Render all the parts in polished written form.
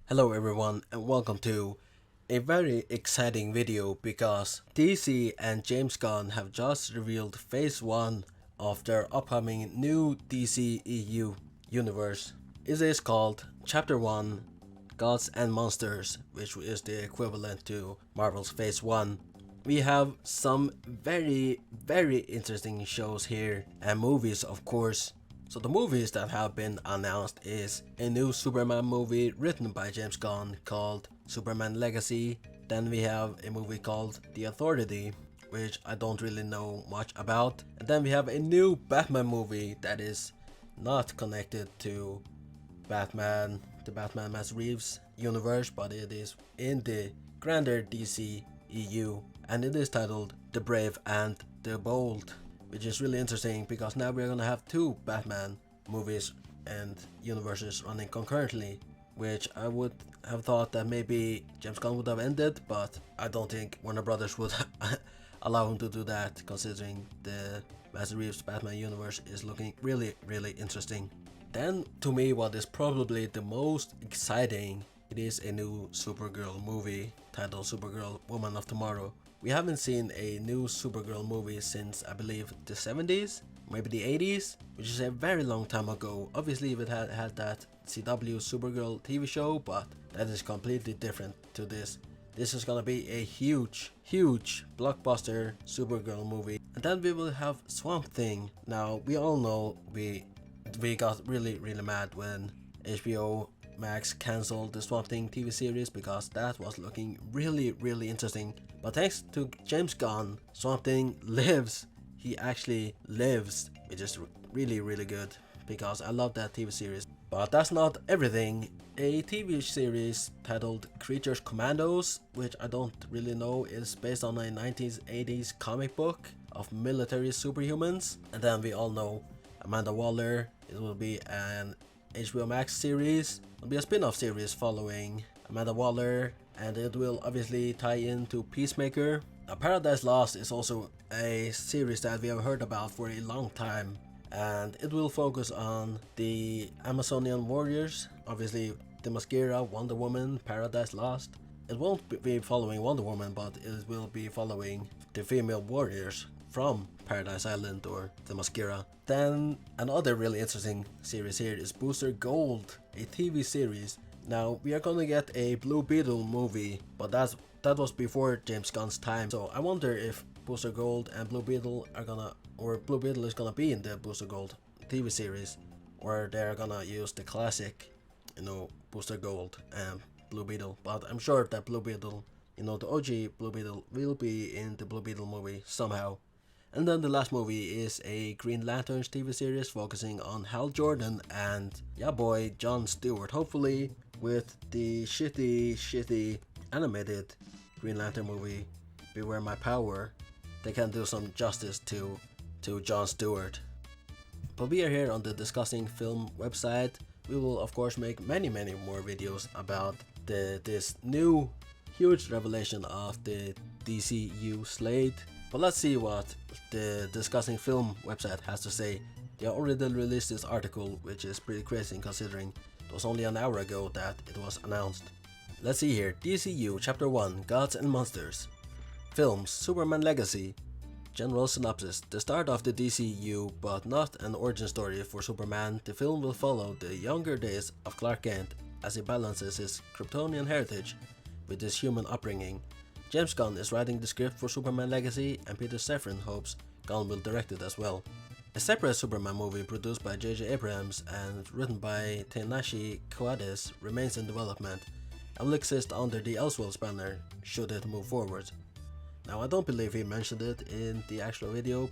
Hello everyone and welcome to a very exciting video because DC and James Gunn have just revealed phase 1 of their upcoming new DCEU universe. It is called Chapter 1 Gods and Monsters, which is the equivalent to Marvel's phase 1. We have some very interesting shows here and movies of course. So the movies that have been announced is a new Superman movie written by James Gunn called Superman Legacy. Then we have a movie called The Authority, which I don't really know much about. And then we have a new Batman movie that is not connected to the Batman Matt Reeves universe, but it is in the grander DC EU, and it is titled The Brave and the Bold, which is really interesting because now we're gonna have two Batman movies and universes running concurrently, which I would have thought that maybe James Gunn would have ended, but I don't think Warner Brothers would allow him to do that, considering the Matt Reeves Batman universe is looking really interesting. Then, to me, what is probably the most exciting, it is a new Supergirl movie titled Supergirl Woman of Tomorrow. We haven't seen a new Supergirl movie since I believe the 70s, maybe the 80s, which is a very long time ago. Obviously it had that CW Supergirl TV show, but that is completely different to this. This is gonna be a huge blockbuster Supergirl movie. And then we will have Swamp Thing. Now we all know we got really mad when HBO Max cancelled the Swamp Thing TV series because that was looking really interesting. But thanks to James Gunn, Swamp Thing lives. He actually lives, which is really good because I love that TV series. But that's not everything. A TV series titled Creatures Commandos, which I don't really know, is based on a 1980s comic book of military superhumans. And then we all know Amanda Waller. It will be an HBO Max series. It will be a spin-off series following Amanda Waller, and it will obviously tie into Peacemaker. Now, Paradise Lost is also a series that we have heard about for a long time, and it will focus on the Amazonian warriors. Obviously, Themyscira, Wonder Woman, Paradise Lost. It won't be following Wonder Woman, but it will be following the female warriors from Paradise Island or Themyscira. Then another really interesting series here is Booster Gold, a TV series. Now we are gonna get a Blue Beetle movie, but that was before James Gunn's time. So I wonder if Booster Gold and Blue Beetle Blue Beetle is gonna be in the Booster Gold TV series, or they're gonna use the classic, Booster Gold and Blue Beetle. But I'm sure that Blue Beetle, the OG Blue Beetle, will be in the Blue Beetle movie somehow. And then the last movie is a Green Lanterns TV series focusing on Hal Jordan and boy Jon Stewart. Hopefully with the shitty animated Green Lantern movie Beware My Power, they can do some justice to Jon Stewart. But we are here on the Discussing Film website. We will of course make many more videos about this new huge revelation of the DCU Slate. But let's see what the Discussing Film website has to say. They already released this article, which is pretty crazy considering it was only an hour ago that it was announced. Let's see here. DCU Chapter 1 Gods and Monsters. Films Superman Legacy. General synopsis. The start of the DCU, but not an origin story for Superman. The film will follow the younger days of Clark Kent as he balances his Kryptonian heritage with his human upbringing. James Gunn is writing the script for Superman Legacy, and Peter Safran hopes Gunn will direct it as well. A separate Superman movie produced by J.J. Abrams and written by Ta-Nehisi Coates remains in development and will exist under the Elseworlds banner should it move forward. Now I don't believe he mentioned it in the actual video.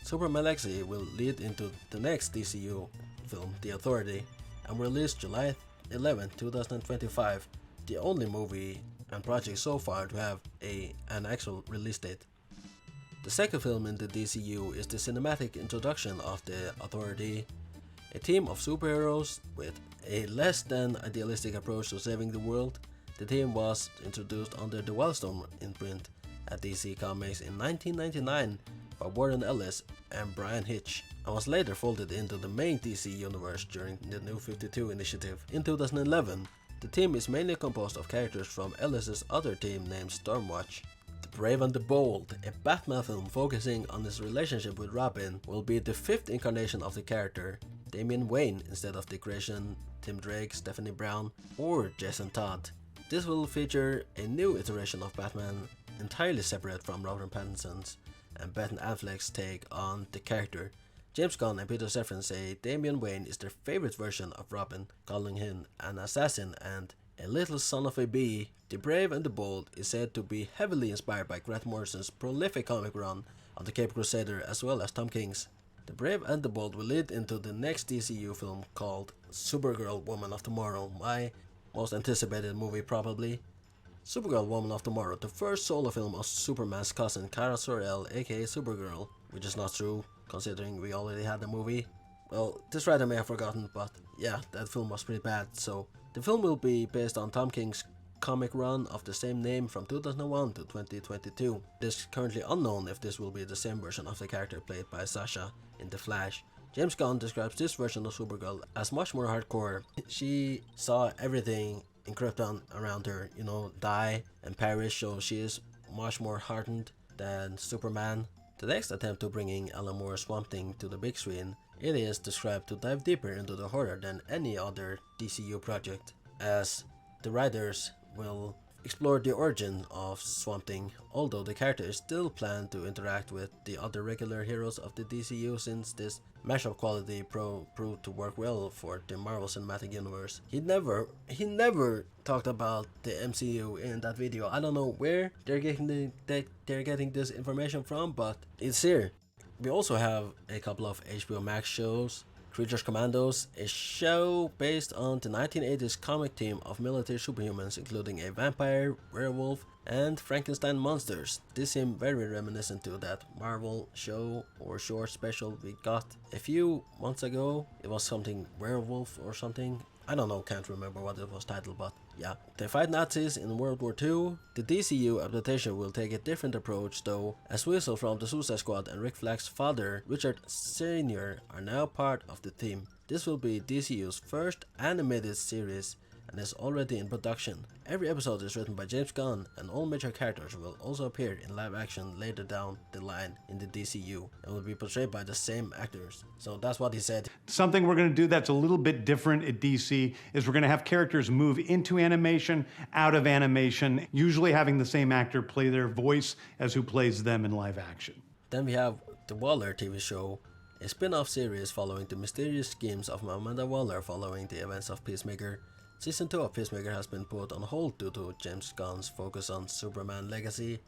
Superman Legacy will lead into the next DCU film, The Authority, and will release July 11, 2025, the only movie and project so far to have an actual release date. The second film in the DCU is the cinematic introduction of the Authority, a team of superheroes with a less than idealistic approach to saving the world. The team was introduced under the Wildstorm imprint at DC Comics in 1999 by Warren Ellis and Brian Hitch, and was later folded into the main DC universe during the New 52 initiative. In 2011, The team is mainly composed of characters from Ellis's other team named Stormwatch. The Brave and the Bold, a Batman film focusing on his relationship with Robin, will be the 5th incarnation of the character, Damian Wayne instead of Dick Grayson, Tim Drake, Stephanie Brown, or Jason Todd. This will feature a new iteration of Batman entirely separate from Robert Pattinson's and Ben Affleck's take on the character. James Gunn and Peter Safran say Damian Wayne is their favorite version of Robin, calling him an assassin and a little son of a bee. The Brave and the Bold is said to be heavily inspired by Grant Morrison's prolific comic run on the Cape Crusader as well as Tom King's. The Brave and the Bold will lead into the next DCU film called Supergirl Woman of Tomorrow, my most anticipated movie probably. Supergirl Woman of Tomorrow, the first solo film of Superman's cousin Kara Zor-El aka Supergirl, which is not true considering we already had the movie. Well, this writer may have forgotten, but yeah, that film was pretty bad. So the film will be based on Tom King's comic run of the same name from 2001 to 2022. It is currently unknown if this will be the same version of the character played by Sasha in The Flash. James Gunn describes this version of Supergirl as much more hardcore. She saw everything in Krypton around her, die and perish, so she is much more hardened than Superman. The next attempt to bringing Alan Moore's Swamp Thing to the big screen, it is described to dive deeper into the horror than any other DCU project, as the writers will explore the origin of Swamp Thing, although the character is still planned to interact with the other regular heroes of the DCU since this mashup quality proved to work well for the Marvel Cinematic Universe. He never talked about the MCU in that video. I don't know where they're getting this information from, but it's here. We also have a couple of HBO Max shows. Creatures Commandos, a show based on the 1980s comic team of military superhumans including a vampire, werewolf, and Frankenstein monsters. This seemed very reminiscent to that Marvel show or short special we got a few months ago. It was something werewolf or something. I don't know, can't remember what it was titled, but yeah. They fight Nazis in World War II. The DCU adaptation will take a different approach though, as Weasel from the Suicide Squad and Rick Flagg's father, Richard Sr., are now part of the team. This will be DCU's first animated series and is already in production. Every episode is written by James Gunn, and all major characters will also appear in live action later down the line in the DCU and will be portrayed by the same actors. So that's what he said. Something we're going to do that's a little bit different at DC is we're going to have characters move into animation, out of animation, usually having the same actor play their voice as who plays them in live action. Then we have the Waller TV show, a spin-off series following the mysterious schemes of Amanda Waller following the events of Peacemaker. Season 2 of Peacemaker has been put on hold due to James Gunn's focus on Superman Legacy,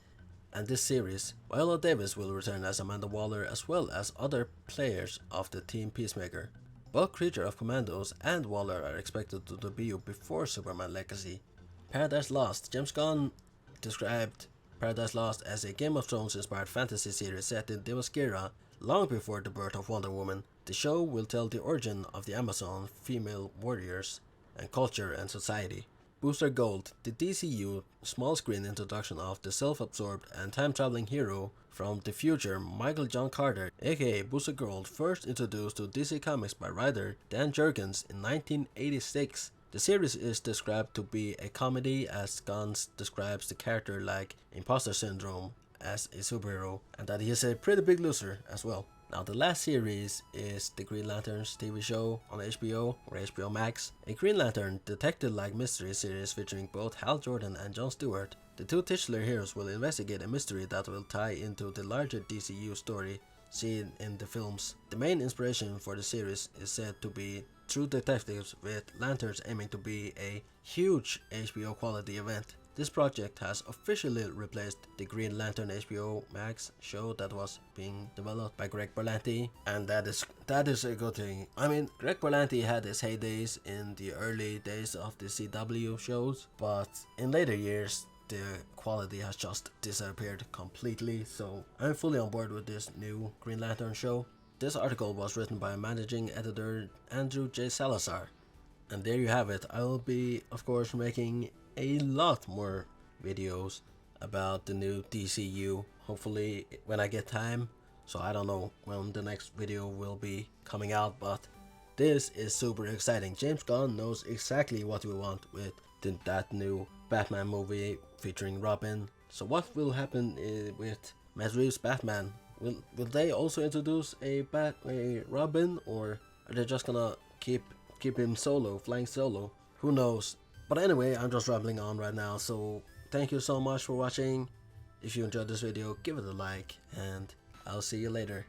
and this series, Viola Davis will return as Amanda Waller as well as other players of the Team Peacemaker. Both Creature of Commandos and Waller are expected to debut before Superman Legacy. Paradise Lost. James Gunn described Paradise Lost as a Game of Thrones inspired fantasy series set in Themyscira long before the birth of Wonder Woman. The show will tell the origin of the Amazon female warriors and culture and society. Booster Gold, the DCU small screen introduction of the self-absorbed and time-traveling hero from the future, Michael John Carter, aka Booster Gold, first introduced to DC Comics by writer Dan Jurgens in 1986. The series is described to be a comedy, as Gunn describes the character like imposter syndrome as a superhero, and that he is a pretty big loser as well. Now the last series is the Green Lanterns TV show on HBO or HBO Max, a Green Lantern detective-like mystery series featuring both Hal Jordan and Jon Stewart. The two titular heroes will investigate a mystery that will tie into the larger DCU story seen in the films. The main inspiration for the series is said to be True Detectives, with Lanterns aiming to be a huge HBO quality event. This project has officially replaced the Green Lantern HBO Max show that was being developed by Greg Berlanti, and that is a good thing. I mean, Greg Berlanti had his heydays in the early days of the CW shows, but in later years the quality has just disappeared completely, so I'm fully on board with this new Green Lantern show. This article was written by managing editor Andrew J. Salazar. And there you have it. I will be, of course, making a lot more videos about the new DCU, hopefully when I get time. So I don't know when the next video will be coming out, but This is super exciting. James Gunn knows exactly what we want with that new Batman movie featuring Robin. So what will happen with Matt Reeves' Batman? Will they also introduce a Robin, or are they just gonna keep him solo, flying solo? Who knows? But anyway, I'm just rambling on right now, so thank you so much for watching. If you enjoyed this video, give it a like, and I'll see you later.